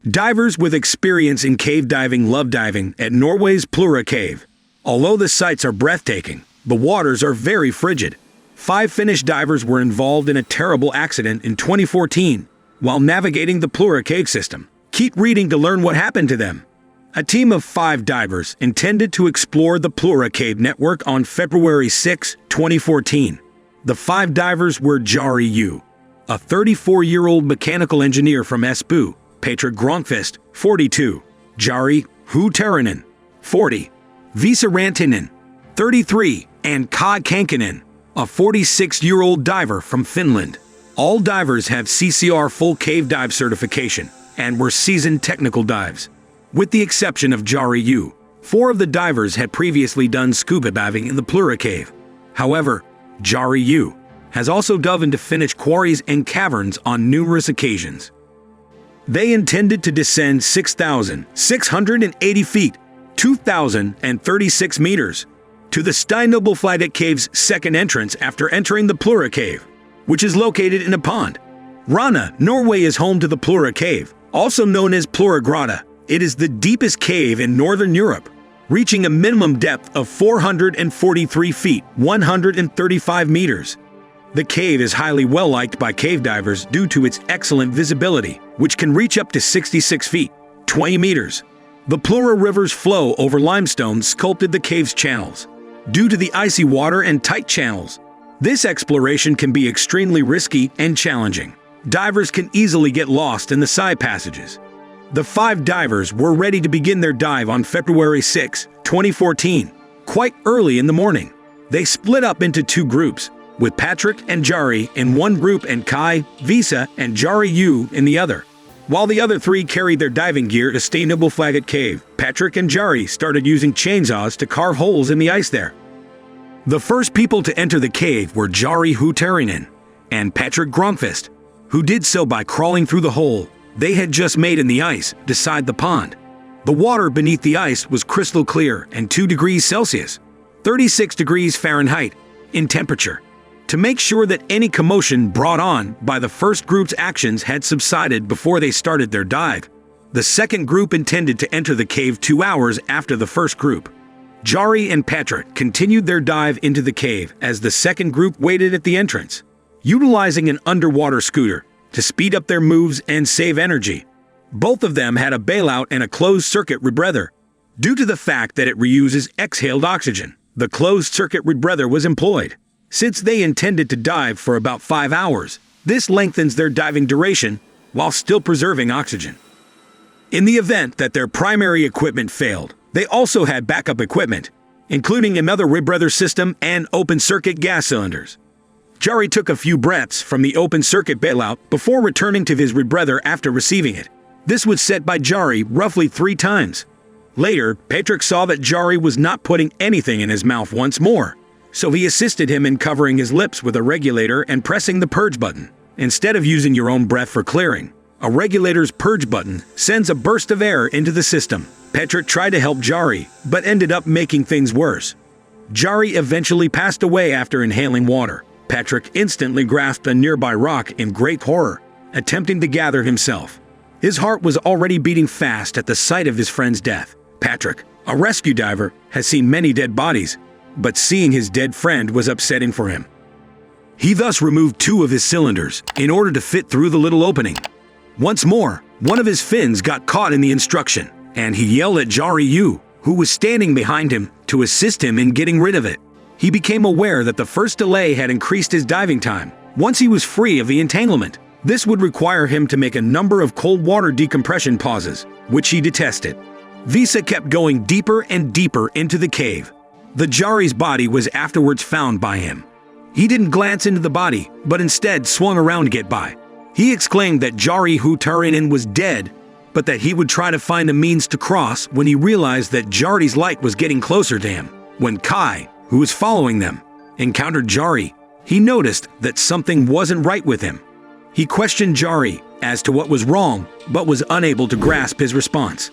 Divers with experience in cave diving love diving at Norway's Plura cave. Although the sights are breathtaking, the waters are very frigid. 5 Finnish divers were involved in a terrible accident in 2014 while navigating the Plura cave system. Keep reading to learn what happened to them. A team of 5 divers intended to explore the Plura cave network on February 6, 2014. The 5 divers were Jari U, a 34-year-old mechanical engineer from Espoo, Patrik Gronqvist, 42, Jari Huotarinen, 40, Vesa Rantanen, 33, and Kai Kankanen, a 46-year-old diver from Finland. All divers have CCR Full Cave Dive certification and were seasoned technical dives. With the exception of Jari U, 4 of the divers had previously done scuba diving in the Plura cave. However, Jari U has also dove into Finnish quarries and caverns on numerous occasions. They intended to descend 6,680 feet, 2,036 meters, to the Steinobelflaget Cave's second entrance after entering the Plura cave, which is located in a pond. Rana, Norway is home to the Plura cave, also known as Plura Grotta. It is the deepest cave in Northern Europe, reaching a minimum depth of 443 feet, 135 meters. The cave is highly well-liked by cave divers due to its excellent visibility, which can reach up to 66 feet, 20 meters. The Plura River's flow over limestone sculpted the cave's channels. Due to the icy water and tight channels, this exploration can be extremely risky and challenging. Divers can easily get lost in the side passages. The 5 divers were ready to begin their dive on February 6, 2014, quite early in the morning. They split up into 2 groups, with Patrik and Jari in one group and Kai, Vesa, and Jari U in the other. While the other 3 carried their diving gear to Steinobelflaget Cave, Patrik and Jari started using chainsaws to carve holes in the ice there. The first people to enter the cave were Jari Huotarinen and Patrik Gronqvist, who did so by crawling through the hole they had just made in the ice beside the pond. The water beneath the ice was crystal clear and 2 degrees Celsius, 36 degrees Fahrenheit, in temperature. To make sure that any commotion brought on by the first group's actions had subsided before they started their dive, the second group intended to enter the cave 2 hours after the first group. Jari and Patrik continued their dive into the cave as the second group waited at the entrance, utilizing an underwater scooter to speed up their moves and save energy. Both of them had a bailout and a closed-circuit rebreather. Due to the fact that it reuses exhaled oxygen, the closed-circuit rebreather was employed. Since they intended to dive for about 5 hours, this lengthens their diving duration while still preserving oxygen. In the event that their primary equipment failed, they also had backup equipment, including another rebreather system and open-circuit gas cylinders. Jari took a few breaths from the open-circuit bailout before returning to his rebreather after receiving it. This was set by Jari roughly 3 times. Later, Patrik saw that Jari was not putting anything in his mouth once more, so he assisted him in covering his lips with a regulator and pressing the purge button. Instead of using your own breath for clearing, a regulator's purge button sends a burst of air into the system. Patrik tried to help Jari, but ended up making things worse. Jari eventually passed away after inhaling water. Patrik instantly grasped a nearby rock in great horror, attempting to gather himself. His heart was already beating fast at the sight of his friend's death. Patrik, a rescue diver, has seen many dead bodies, but seeing his dead friend was upsetting for him. He thus removed 2 of his cylinders in order to fit through the little opening. Once more, one of his fins got caught in the instruction, and he yelled at Jari U, who was standing behind him, to assist him in getting rid of it. He became aware that the first delay had increased his diving time. Once he was free of the entanglement, this would require him to make a number of cold water decompression pauses, which he detested. Vesa kept going deeper and deeper into the cave. The Jari's body was afterwards found by him. He didn't glance into the body, but instead swung around to get by. He exclaimed that Jari Huotarinen was dead, but that he would try to find a means to cross when he realized that Jari's light was getting closer to him. When Kai, who was following them, encountered Jari, he noticed that something wasn't right with him. He questioned Jari as to what was wrong, but was unable to grasp his response.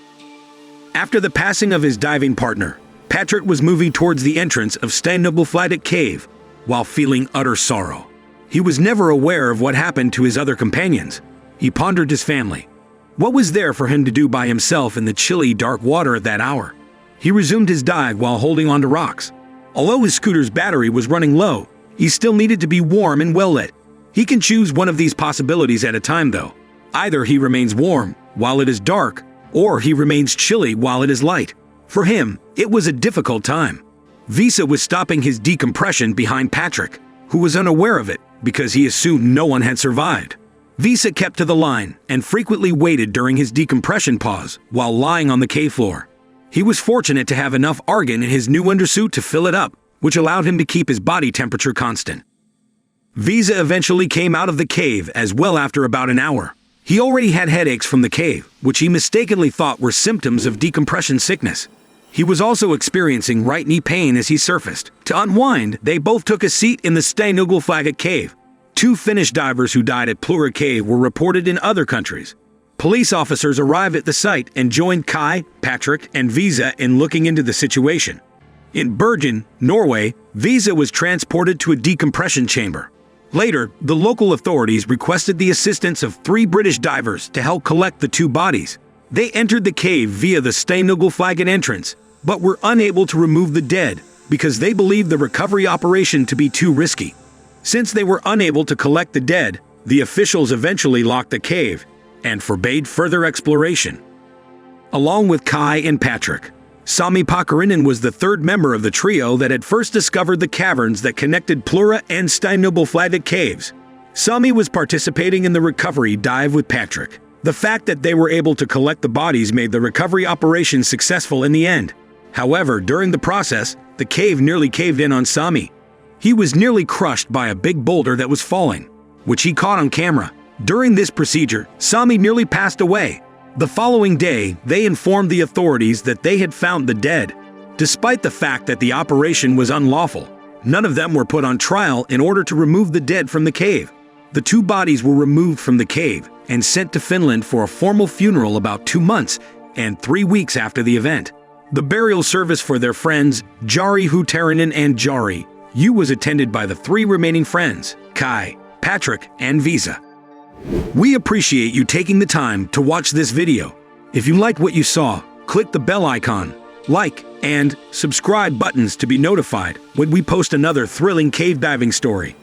After the passing of his diving partner, Patrik was moving towards the entrance of Steinobelflaget Cave while feeling utter sorrow. He was never aware of what happened to his other companions. He pondered his family. What was there for him to do by himself in the chilly, dark water at that hour? He resumed his dive while holding onto rocks. Although his scooter's battery was running low, he still needed to be warm and well-lit. He can choose one of these possibilities at a time though. Either he remains warm while it is dark, or he remains chilly while it is light. For him, it was a difficult time. Vesa was stopping his decompression behind Patrik, who was unaware of it because he assumed no one had survived. Vesa kept to the line and frequently waited during his decompression pause while lying on the cave floor. He was fortunate to have enough argon in his new undersuit to fill it up, which allowed him to keep his body temperature constant. Vesa eventually came out of the cave as well after about an hour. He already had headaches from the cave, which he mistakenly thought were symptoms of decompression sickness. He was also experiencing right knee pain as he surfaced. To unwind, they both took a seat in the Steinugelflaget cave. 2 Finnish divers who died at Plura cave were reported in other countries. Police officers arrived at the site and joined Kai, Patrik, and Vesa in looking into the situation. In Bergen, Norway, Vesa was transported to a decompression chamber. Later, the local authorities requested the assistance of 3 British divers to help collect the 2 bodies. They entered the cave via the Steinugelflaget entrance, but were unable to remove the dead because they believed the recovery operation to be too risky. Since they were unable to collect the dead, the officials eventually locked the cave and forbade further exploration. Along with Kai and Patrik, Sami Pakarinen was the 3rd member of the trio that had first discovered the caverns that connected Plura and Steinugelflaget caves. Sami was participating in the recovery dive with Patrik. The fact that they were able to collect the bodies made the recovery operation successful in the end. However, during the process, the cave nearly caved in on Sami. He was nearly crushed by a big boulder that was falling, which he caught on camera. During this procedure, Sami nearly passed away. The following day, they informed the authorities that they had found the dead. Despite the fact that the operation was unlawful, none of them were put on trial in order to remove the dead from the cave. The 2 bodies were removed from the cave and sent to Finland for a formal funeral about 2 months and 3 weeks after the event. The burial service for their friends, Jari Huotarinen and Jari U was attended by the 3 remaining friends, Kai, Patrik, and Vesa. We appreciate you taking the time to watch this video. If you liked what you saw, click the bell icon, like, and subscribe buttons to be notified when we post another thrilling cave diving story.